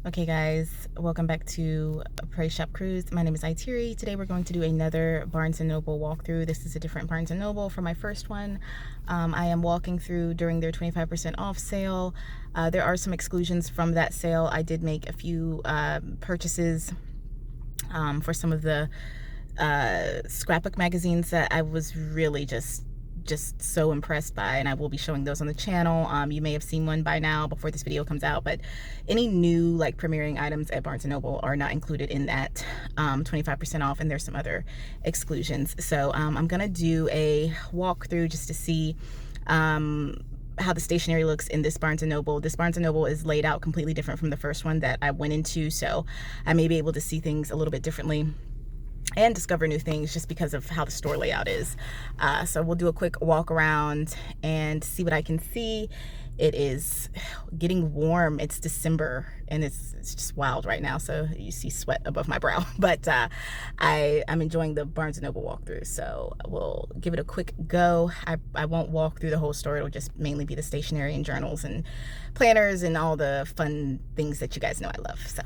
Okay guys, welcome back to Praise Shop Cruise. My name is Itiri. Today we're going to do another Barnes & Noble walkthrough. This is a different Barnes & Noble from my first one. I am walking through during their 25% off sale. There are some exclusions from that sale. I did make a few purchases for some of the scrapbook magazines that I was really just so impressed by, and I will be showing those on the channel. You may have seen one by now before this video comes out, but any new like premiering items at Barnes & Noble are not included in that 25% off, and there's some other exclusions. So I'm gonna do a walkthrough just to see how the stationery looks in this Barnes & Noble. This Barnes & Noble is laid out completely different from the first one that I went into, so I may be able to see things a little bit differently and discover new things just because of how the store layout is. So we'll do a quick walk around and see what I can see. It is getting warm. It's December and it's just wild right now, so you see sweat above my brow. But I'm enjoying the Barnes & Noble walkthrough, so we'll give it a quick go. I won't walk through the whole store. It'll just mainly be the stationery and journals and planners and all the fun things that you guys know I love. So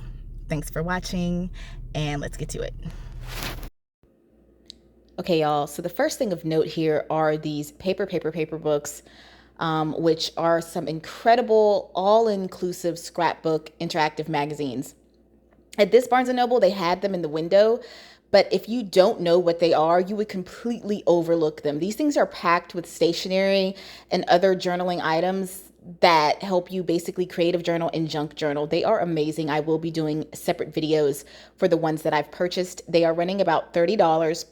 thanks for watching, and let's get to it. Okay, y'all, so the first thing of note here are these paper books, which are some incredible all-inclusive scrapbook interactive magazines. At this Barnes & Noble, they had them in the window, but if you don't know what they are, you would completely overlook them. These things are packed with stationery and other journaling items that help you basically creative journal and junk journal. They are amazing. I will be doing separate videos for the ones that I've purchased. They are running about $30.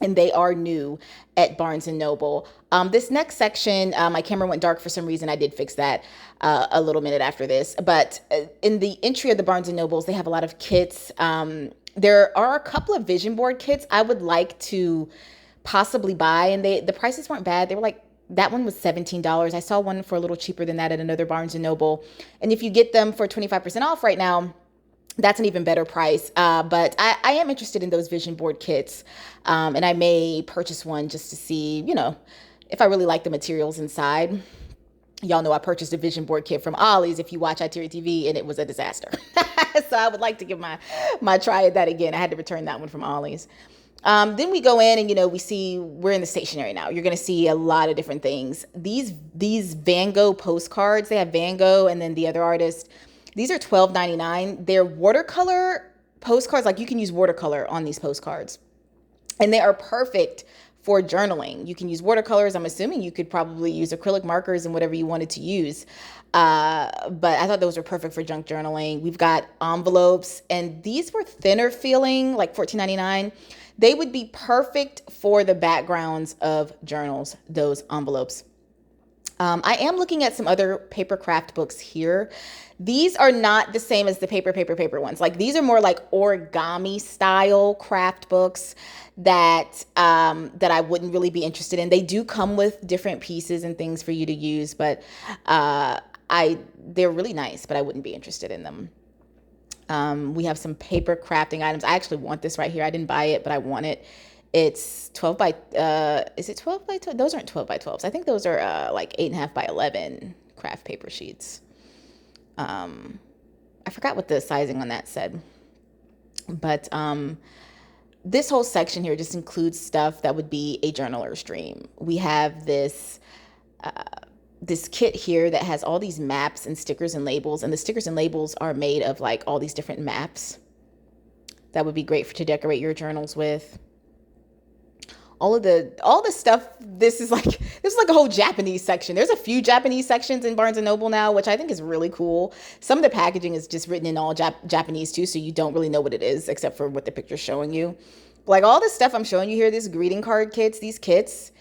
And they are new at Barnes & Noble. This next section, my camera went dark for some reason. I did fix that a little minute after this. But in the entry of the Barnes & Nobles, they have a lot of kits. There are a couple of vision board kits I would like to possibly buy. And the prices weren't bad. They were like, that one was $17. I saw one for a little cheaper than that at another Barnes & Noble. And if you get them for 25% off right now, that's an even better price. But I am interested in those vision board kits. And I may purchase one just to see, if I really like the materials inside. Y'all know I purchased a vision board kit from Ollie's if you watch Itiri TV, and it was a disaster. So I would like to give my try at that again. I had to return that one from Ollie's. Then we go in and, we see we're in the stationery now. You're going to see a lot of different things. These Van Gogh postcards, they have Van Gogh and then the other artist. These are $12.99. They're watercolor postcards. Like, you can use watercolor on these postcards. And they are perfect for journaling. You can use watercolors. I'm assuming you could probably use acrylic markers and whatever you wanted to use. But I thought those were perfect for junk journaling. We've got envelopes, and these were thinner feeling, like $14.99. They would be perfect for the backgrounds of journals, those envelopes. I am looking at some other paper craft books here. These are not the same as the paper ones. Like, these are more like origami style craft books that I wouldn't really be interested in. They do come with different pieces and things for you to use, but they're really nice, but I wouldn't be interested in them. We have some paper crafting items. I actually want this right here. I didn't buy it, but I want it. It's 12 by, is it 12 by 12? Those aren't 12 by 12s. I think those are like 8.5 by 11 craft paper sheets. I forgot what the sizing on that said. But this whole section here just includes stuff that would be a journaler's dream. We have this kit here that has all these maps and stickers and labels. And the stickers and labels are made of like all these different maps. That would be great to decorate your journals with. All the stuff, this is like a whole Japanese section. There's a few Japanese sections in Barnes & Noble now, which I think is really cool. Some of the packaging is just written in all Japanese too, so you don't really know what it is except for what the picture's showing you. Like, all this stuff I'm showing you here, this greeting card kits, these kits,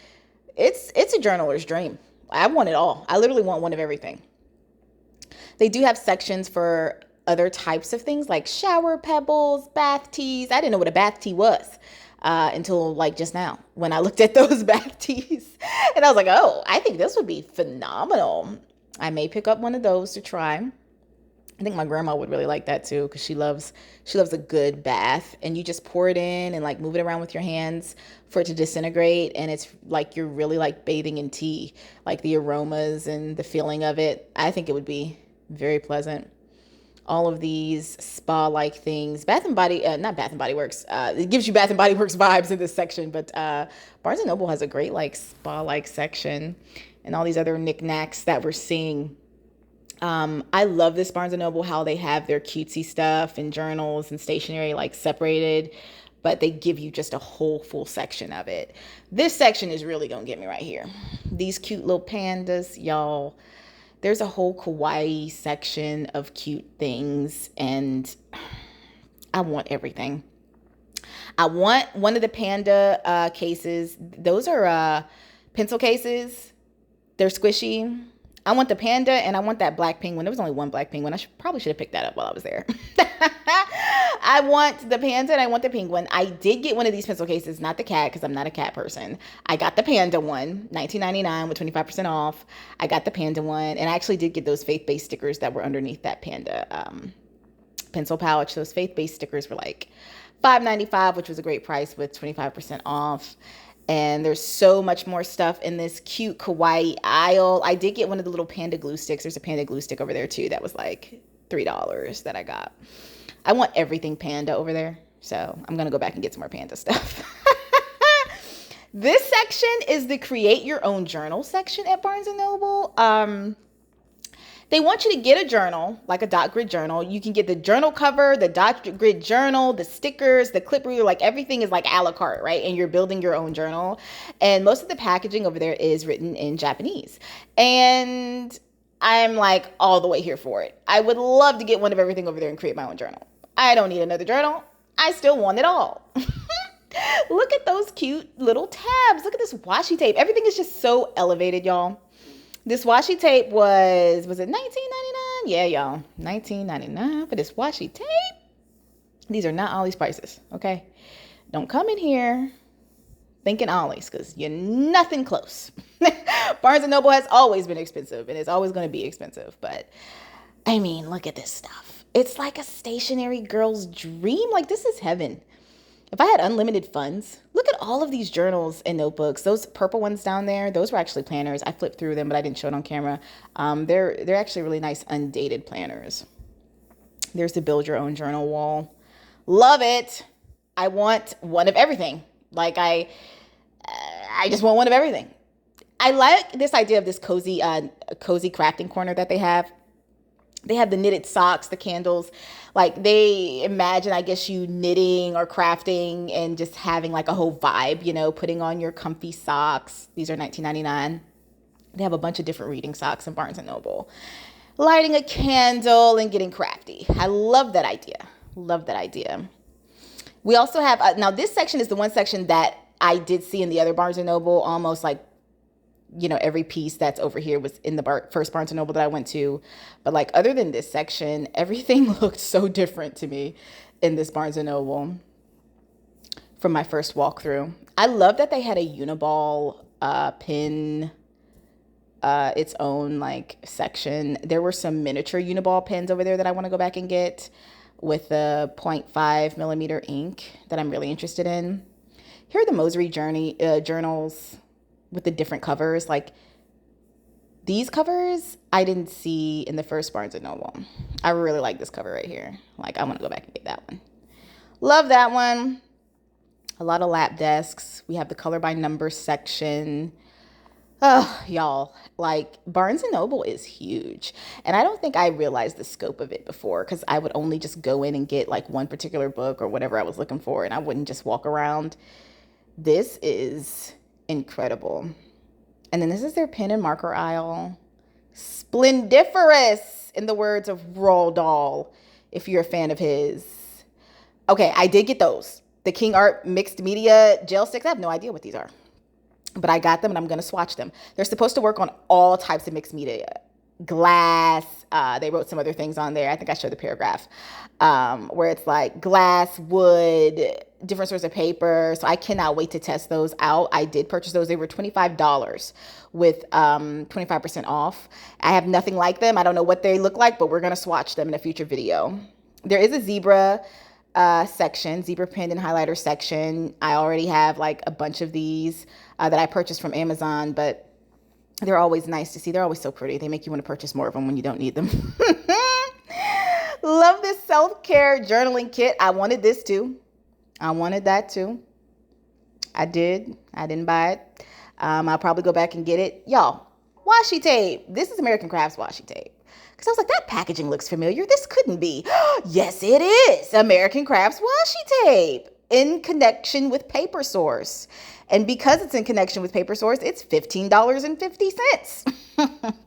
it's a journaler's dream. I want it all. I literally want one of everything. They do have sections for other types of things like shower pebbles, bath teas. I didn't know what a bath tea was. Until like just now when I looked at those bath teas, and I was like, oh, I think this would be phenomenal. I may pick up one of those to try. I think my grandma would really like that too, because she loves a good bath, and you just pour it in and like move it around with your hands for it to disintegrate, and it's like you're really like bathing in tea, like the aromas and the feeling of it. I think it would be very pleasant. all of these spa-like things. Bath and Body, not Bath and Body Works. It gives you Bath and Body Works vibes in this section, but Barnes and Noble has a great like spa-like section, and all these other knickknacks that we're seeing. I love this Barnes and Noble, how they have their cutesy stuff and journals and stationery like separated, but they give you just a whole full section of it. This section is really gonna get me right here. These cute little pandas, y'all. There's a whole kawaii section of cute things, and I want everything. I want one of the panda cases. Those are pencil cases. They're squishy. I want the panda, and I want that black penguin. There was only one black penguin. Probably should have picked that up while I was there. I want the panda and I want the penguin. I did get one of these pencil cases, not the cat, because I'm not a cat person. I got the panda one, $19.99 with 25% off. I got the panda one, and I actually did get those faith-based stickers that were underneath that panda pencil pouch. Those faith-based stickers were like $5.95, which was a great price with 25% off. And there's so much more stuff in this cute kawaii aisle. I did get one of the little panda glue sticks. There's a panda glue stick over there too that was like $3 that I got. I want everything panda over there, so I'm gonna go back and get some more panda stuff. This section is the create your own journal section at Barnes & Noble. They want you to get a journal, like a dot grid journal. You can get the journal cover, the dot grid journal, the stickers, the clip reader, like everything is like a la carte, right? And you're building your own journal. And most of the packaging over there is written in Japanese. And I'm like all the way here for it. I would love to get one of everything over there and create my own journal. I don't need another journal. I still want it all. Look at those cute little tabs. Look at this washi tape. Everything is just so elevated, y'all. This washi tape was it $19.99? Yeah, y'all. $19.99 for this washi tape. These are not Ollie's prices, okay? Don't come in here thinking Ollie's, because you're nothing close. Barnes & Noble has always been expensive, and it's always going to be expensive. But, I mean, look at this stuff. It's like a stationary girl's dream. Like, this is heaven. If I had unlimited funds, look at all of these journals and notebooks. Those purple ones down there, those were actually planners. I flipped through them, but I didn't show it on camera. They're actually really nice, undated planners. There's the build your own journal wall. Love it. I want one of everything. Like I just want one of everything. I like this idea of this cozy crafting corner that they have. They have the knitted socks, the candles. Like they imagine, I guess, you knitting or crafting and just having like a whole vibe, you know, putting on your comfy socks. These are $19.99. They have a bunch of different reading socks in Barnes & Noble. Lighting a candle and getting crafty. I love that idea. Love that idea. We also have, now this section is the one section that I did see in the other Barnes & Noble, almost like, you know, every piece that's over here was in the first Barnes & Noble that I went to. But like, other than this section, everything looked so different to me in this Barnes & Noble from my first walkthrough. I love that they had a Uniball pin, its own like section. There were some miniature Uniball pens over there that I want to go back and get with the 0.5 millimeter ink that I'm really interested in. Here are the Mosry journals with the different covers. Like these covers I didn't see in the first Barnes & Noble. I really like this cover right here. Like I want to go back and get that one. Love that one. A lot of lap desks. We have the color by number section. Oh, y'all, like Barnes & Noble is huge. And I don't think I realized the scope of it before, because I would only just go in and get like one particular book or whatever I was looking for, and I wouldn't just walk around. This is incredible. And then this is their pen and marker aisle. Splendiferous, in the words of Roald Dahl, if you're a fan of his. Okay, I did get those. The King Art mixed media gel sticks. I have no idea what these are, but I got them and I'm going to swatch them. They're supposed to work on all types of mixed media. Glass, they wrote some other things on there. I think I showed the paragraph where it's like glass, wood, different sorts of paper. So I cannot wait to test those out. I did purchase those. They were $25 with 25% off. I have nothing like them. I don't know what they look like, but we're going to swatch them in a future video. There is a zebra section, zebra pen and highlighter section. I already have like a bunch of these that I purchased from Amazon, but they're always nice to see. They're always so pretty. They make you want to purchase more of them when you don't need them. Love this self-care journaling kit. I wanted this too. I wanted that too. I did. I didn't buy it. I'll probably go back and get it. Y'all, washi tape. This is American Crafts washi tape. Because I was like, that packaging looks familiar. This couldn't be. Yes, it is. American Crafts washi tape in connection with Paper Source. And because it's in connection with Paper Source, it's $15.50.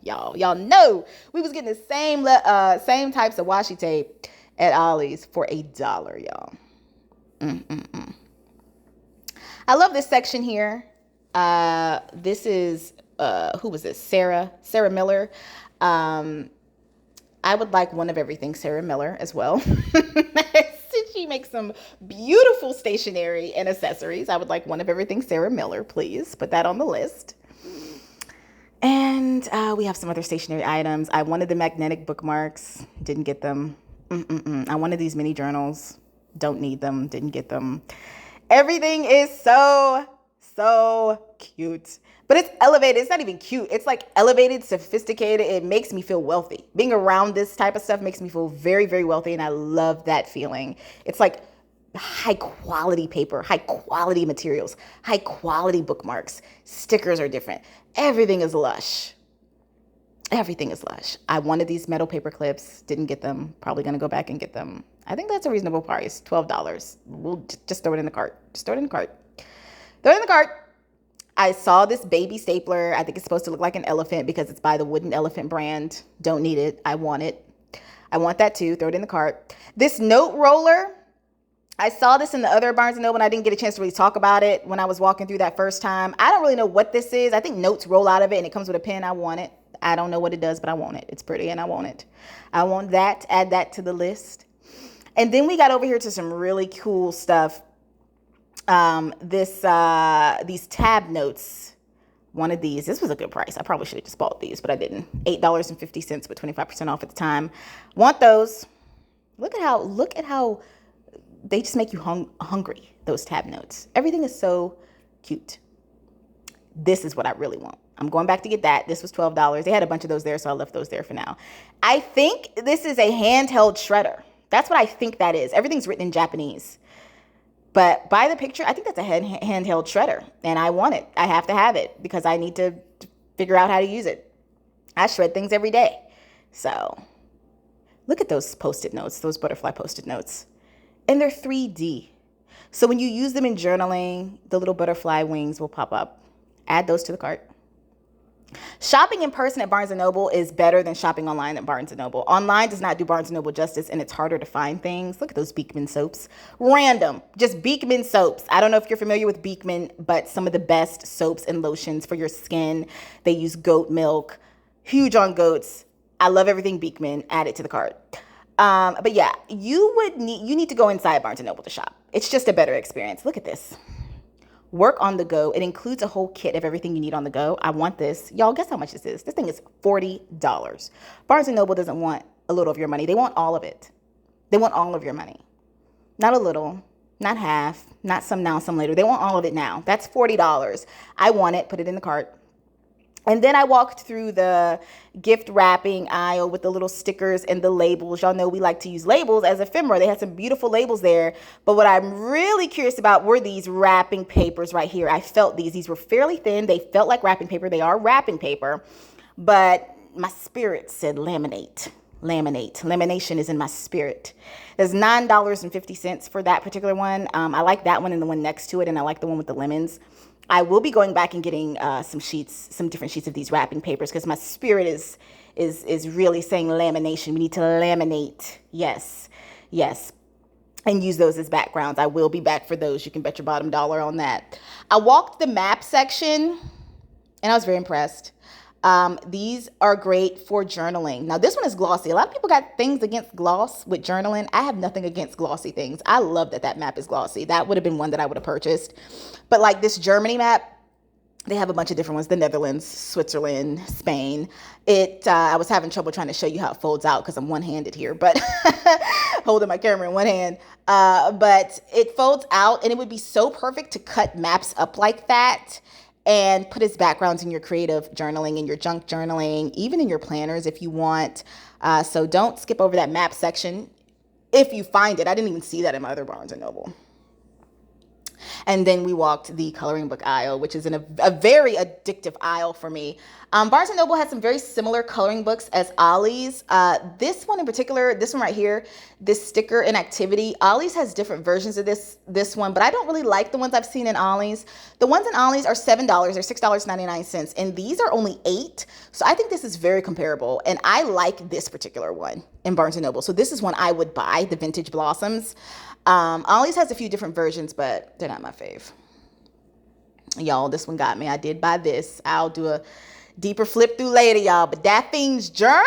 Y'all know we was getting the same types of washi tape at Ollie's for $1, y'all. I love this section here. This is, who was this? Sarah Miller. I would like one of everything Sarah Miller as well. She makes some beautiful stationery and accessories. I would like one of everything Sarah Miller, please. Put that on the list. And we have some other stationery items. I wanted the magnetic bookmarks. Didn't get them. I wanted these mini journals. Don't need them. Didn't get them. Everything is so cute. But it's elevated. It's not even cute. It's like elevated, sophisticated. It makes me feel wealthy. Being around this type of stuff makes me feel very, very wealthy. And I love that feeling. It's like high quality paper, high quality materials, high quality bookmarks. Stickers are different. Everything is lush. Everything is lush. I wanted these metal paper clips. Didn't get them. Probably going to go back and get them. I think that's a reasonable price. $12. We'll just throw it in the cart. Just throw it in the cart. Throw it in the cart. I saw this baby stapler. I think it's supposed to look like an elephant because it's by the Wooden Elephant brand. Don't need it. I want it. I want that too. Throw it in the cart. This note roller. I saw this in the other Barnes & Noble and I didn't get a chance to really talk about it when I was walking through that first time. I don't really know what this is. I think notes roll out of it and it comes with a pen. I want it. I don't know what it does, but I want it. It's pretty and I want it. I want that. Add that to the list. And then we got over here to some really cool stuff. These tab notes. Wanted these. This was a good price. I probably should have just bought these, but I didn't. $8.50 with 25% off at the time. Want those. Look at how they just make you hungry, those tab notes. Everything is so cute. This is what I really want. I'm going back to get that. This was $12. They had a bunch of those there, so I left those there for now. I think this is a handheld shredder. That's what I think that is. Everything's written in Japanese. But by the picture, I think that's a handheld shredder. And I want it. I have to have it because I need to figure out how to use it. I shred things every day. So look at those Post-it notes, those butterfly Post-it notes. And they're 3D. So when you use them in journaling, the little butterfly wings will pop up. Add those to the cart. Shopping in person at Barnes & Noble is better than shopping online at Barnes & Noble. Online does not do Barnes & Noble justice, and it's harder to find things. Look at those Beekman soaps. Random. Just Beekman soaps. I don't know if you're familiar with Beekman, but some of the best soaps and lotions for your skin. They use goat milk. Huge on goats. I love everything Beekman. Add it to the cart. But yeah, you need to go inside Barnes & Noble to shop. It's just a better experience. Look at this. Work on the go. It includes a whole kit of everything you need on the go. I want this. Y'all, guess how much this is? This thing is $40. Barnes & Noble doesn't want a little of your money. They want all of it. They want all of your money. Not a little, not half, not some now, some later. They want all of it now. That's $40. I want it. Put it in the cart. And then I walked through the gift wrapping aisle with the little stickers and the labels. Y'all know we like to use labels as ephemera. They had some beautiful labels there. But what I'm really curious about were these wrapping papers right here. I felt these. These were fairly thin. They felt like wrapping paper. They are wrapping paper. But my spirit said laminate. Lamination is in my spirit. There's $9.50 for that particular one. I like that one and the one next to it. And I like the one with the lemons. I will be going back and getting some different sheets of these wrapping papers because my spirit is really saying lamination. We need to laminate. Yes. And use those as backgrounds. I will be back for those. You can bet your bottom dollar on that. I walked the map section and I was very impressed. These are great for journaling. Now, this one is glossy. A lot of people got things against gloss with journaling. I have nothing against glossy things. I love that map is glossy. That would have been one that I would have purchased. But like this Germany map, they have a bunch of different ones. The Netherlands, Switzerland, Spain. I was having trouble trying to show you how it folds out because I'm one-handed here, but holding my camera in one hand. But it folds out and it would be so perfect to cut maps up like that and put as backgrounds in your creative journaling, in your junk journaling, even in your planners if you want. So don't skip over that map section if you find it. I didn't even see that in my other Barnes & Noble. And then we walked the coloring book aisle, which is a very addictive aisle for me. Barnes & Noble has some very similar coloring books as Ollie's. This one in particular, this one right here, this sticker and activity, Ollie's has different versions of this one, but I don't really like the ones I've seen in Ollie's. The ones in Ollie's are $7, they're $6.99, and these are only $8. So I think this is very comparable, and I like this particular one in Barnes & Noble. So this is one I would buy, the Vintage Blossoms. Ollie's has a few different versions, but they're not my fave. Y'all, this one got me. I did buy this. I'll do a deeper flip through later, y'all. But Daphine's Journal,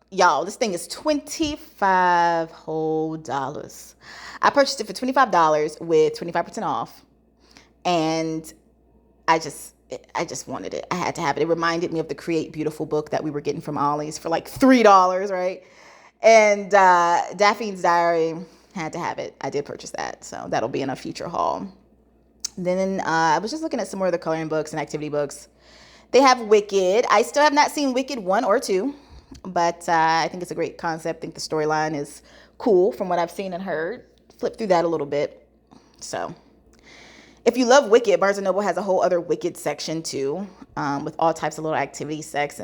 y'all, this thing is $25 whole dollars. I purchased it for $25 with 25% off. And I just wanted it. I had to have it. It reminded me of the Create Beautiful book that we were getting from Ollie's for like $3, right? And Daphine's Diary, had to have it. I did purchase that, so that'll be in a future haul. Then I was just looking at some more of the coloring books and activity books. They have Wicked. I still have not seen Wicked 1 or 2, but I think it's a great concept. I think the storyline is cool from what I've seen and heard. Flip through that a little bit. So if you love Wicked, Barnes & Noble has a whole other Wicked section too, with all types of little activity sets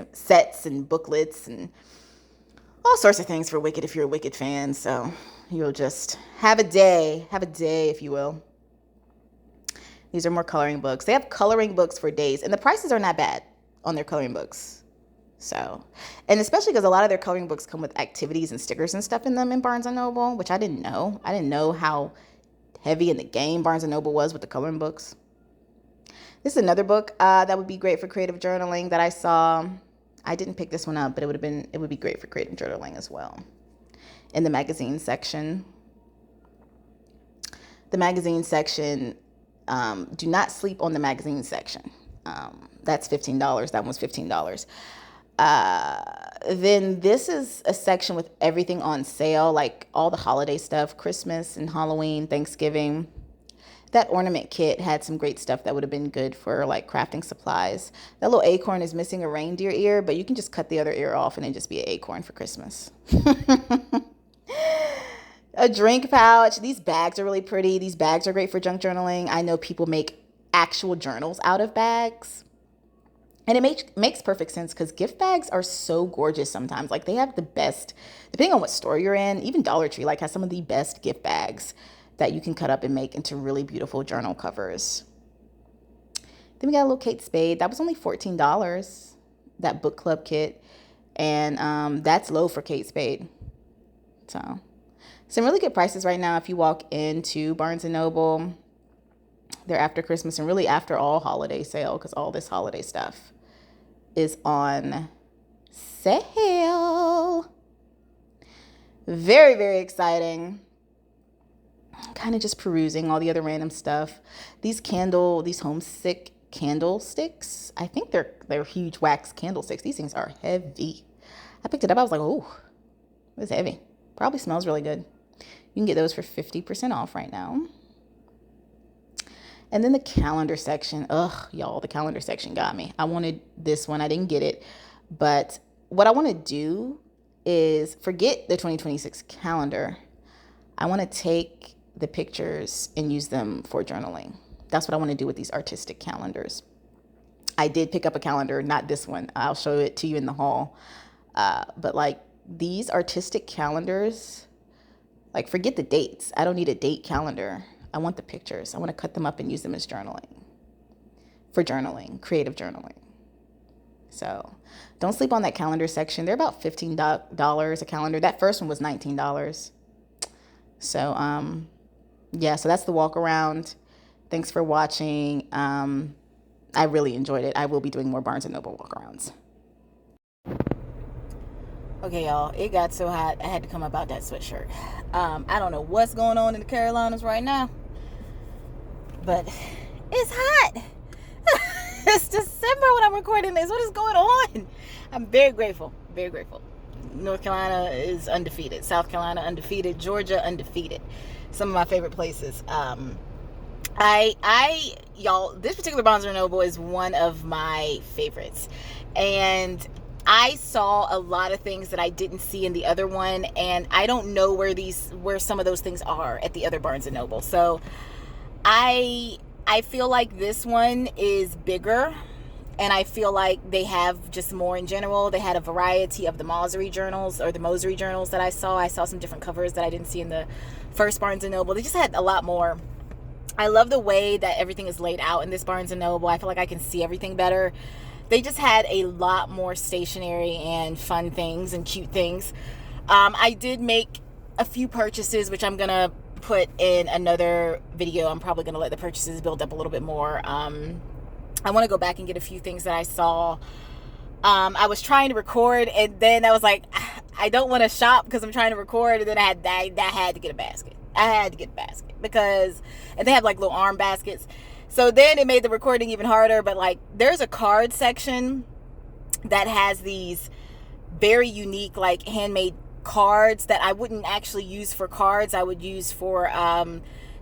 and booklets and all sorts of things for Wicked if you're a Wicked fan. So you'll just have a day, if you will. These are more coloring books. They have coloring books for days, and the prices are not bad on their coloring books. So, and especially because a lot of their coloring books come with activities and stickers and stuff in them in Barnes & Noble, which I didn't know. I didn't know how heavy in the game Barnes & Noble was with the coloring books. This is another book that would be great for creative journaling that I saw. I didn't pick this one up, but it would be great for creative journaling as well. In the magazine section. The magazine section, do not sleep on the magazine section. That's $15. That one's $15. Then this is a section with everything on sale, like all the holiday stuff, Christmas and Halloween, Thanksgiving. That ornament kit had some great stuff that would have been good for like crafting supplies. That little acorn is missing a reindeer ear, but you can just cut the other ear off and it just be an acorn for Christmas. A drink pouch. These bags are really pretty. These bags are great for junk journaling. I know people make actual journals out of bags. And it makes perfect sense because gift bags are so gorgeous sometimes. Like they have the best, depending on what store you're in, even Dollar Tree like has some of the best gift bags that you can cut up and make into really beautiful journal covers. Then we got a little Kate Spade. That was only $14, that book club kit. And that's low for Kate Spade. So some really good prices right now if you walk into Barnes & Noble. They're after Christmas and really after all holiday sale because all this holiday stuff is on sale. Very, very exciting. Kind of just perusing all the other random stuff. These homesick candlesticks. I think they're huge wax candlesticks. These things are heavy. I picked it up. I was like, oh, it's heavy. Probably smells really good. You can get those for 50% off right now. And then the calendar section. Ugh, y'all, the calendar section got me. I wanted this one. I didn't get it. But what I want to do is forget the 2026 calendar. I want to take the pictures and use them for journaling. That's what I want to do with these artistic calendars. I did pick up a calendar, not this one. I'll show it to you in the haul. But like these artistic calendars, like forget the dates. I don't need a date calendar. I want the pictures. I want to cut them up and use them as journaling. For journaling, creative journaling. So don't sleep on that calendar section. They're about $15 a calendar. That first one was $19. So, yeah, so that's the walk around. Thanks for watching. I really enjoyed it. I will be doing more Barnes & Noble walk arounds. Okay, y'all, it got so hot, I had to come up out that sweatshirt. I don't know what's going on in the Carolinas right now, but it's hot. It's December when I'm recording this. What is going on? I'm very grateful, very grateful. North Carolina is undefeated. South Carolina undefeated. Georgia undefeated. Some of my favorite places. Y'all, this particular Barnes & Noble is one of my favorites. And I saw a lot of things that I didn't see in the other one, and I don't know where some of those things are at the other Barnes and Noble. So I feel like this one is bigger, and I feel like they have just more in general. They had a variety of the Mosry journals, or the Mosry journals that I saw. I saw some different covers that I didn't see in the first Barnes and Noble. They just had a lot more. I love the way that everything is laid out in this Barnes and Noble. I feel like I can see everything better. They just had a lot more stationery and fun things and cute things. I did make a few purchases, which I'm going to put in another video. I'm probably going to let the purchases build up a little bit more. I want to go back and get a few things that I saw. I was trying to record, and then I was like, I don't want to shop because I'm trying to record, and then I had to get a basket. I had to get a basket because, and they have like little arm baskets. So then it made the recording even harder. But like, there's a card section that has these very unique, like handmade cards that I wouldn't actually use for cards. I would use for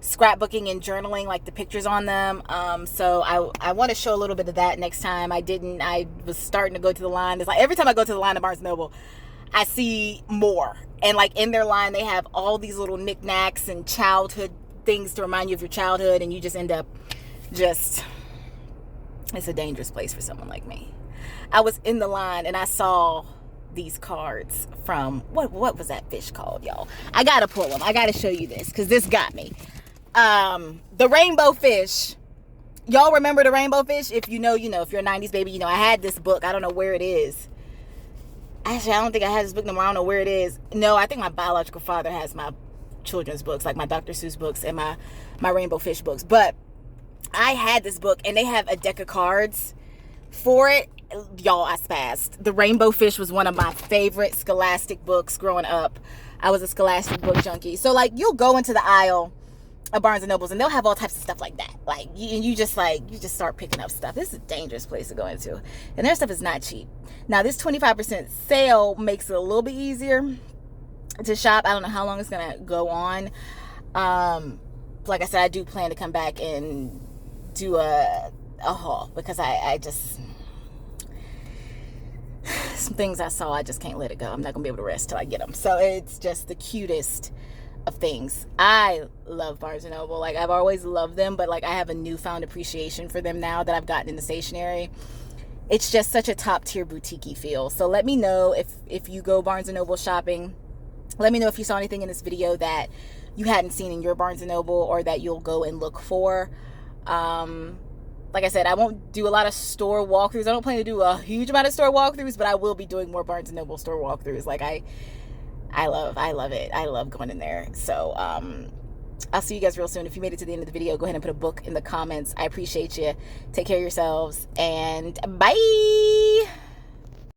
scrapbooking and journaling, like the pictures on them. So I want to show a little bit of that next time. I was starting to go to the line. It's like every time I go to the line of Barnes & Noble, I see more. And like in their line, they have all these little knickknacks and childhood things to remind you of your childhood. And you just end up it's a dangerous place for someone like me. I was in the line and I saw these cards from, what was that fish called, y'all? I gotta pull them. I gotta show you this because this got me. The rainbow fish. Y'all remember the rainbow fish? If you know, you know. If you're a 90s baby, you know. I had this book. I don't know where it is. Actually, I don't think I had this book no more. I don't know where it is. No, I think my biological father has my children's books, like my Dr. Seuss books and my rainbow fish books. But I had this book, and they have a deck of cards for it. Y'all, I spazzed. The Rainbow Fish was one of my favorite Scholastic books growing up. I was a Scholastic book junkie. So, like, you'll go into the aisle of Barnes and Nobles, and they'll have all types of stuff like that. Like, you just start picking up stuff. This is a dangerous place to go into. And their stuff is not cheap. Now, this 25% sale makes it a little bit easier to shop. I don't know how long it's going to go on. Like I said, I do plan to come back and do a haul because I just... some things I saw, I just can't let it go. I'm not gonna be able to rest till I get them. So it's just the cutest of things. I love Barnes and Noble. Like, I've always loved them, but like I have a newfound appreciation for them now that I've gotten into stationery. It's just such a top tier boutique-y feel. So let me know if you go Barnes and Noble shopping. Let me know if you saw anything in this video that you hadn't seen in your Barnes and Noble or that you'll go and look for. Like I said, I won't do a lot of store walkthroughs. I don't plan to do a huge amount of store walkthroughs, but I will be doing more Barnes & Noble store walkthroughs. Like, I love it. I love going in there. So, I'll see you guys real soon. If you made it to the end of the video, go ahead and put a book in the comments. I appreciate you. Take care of yourselves, and bye!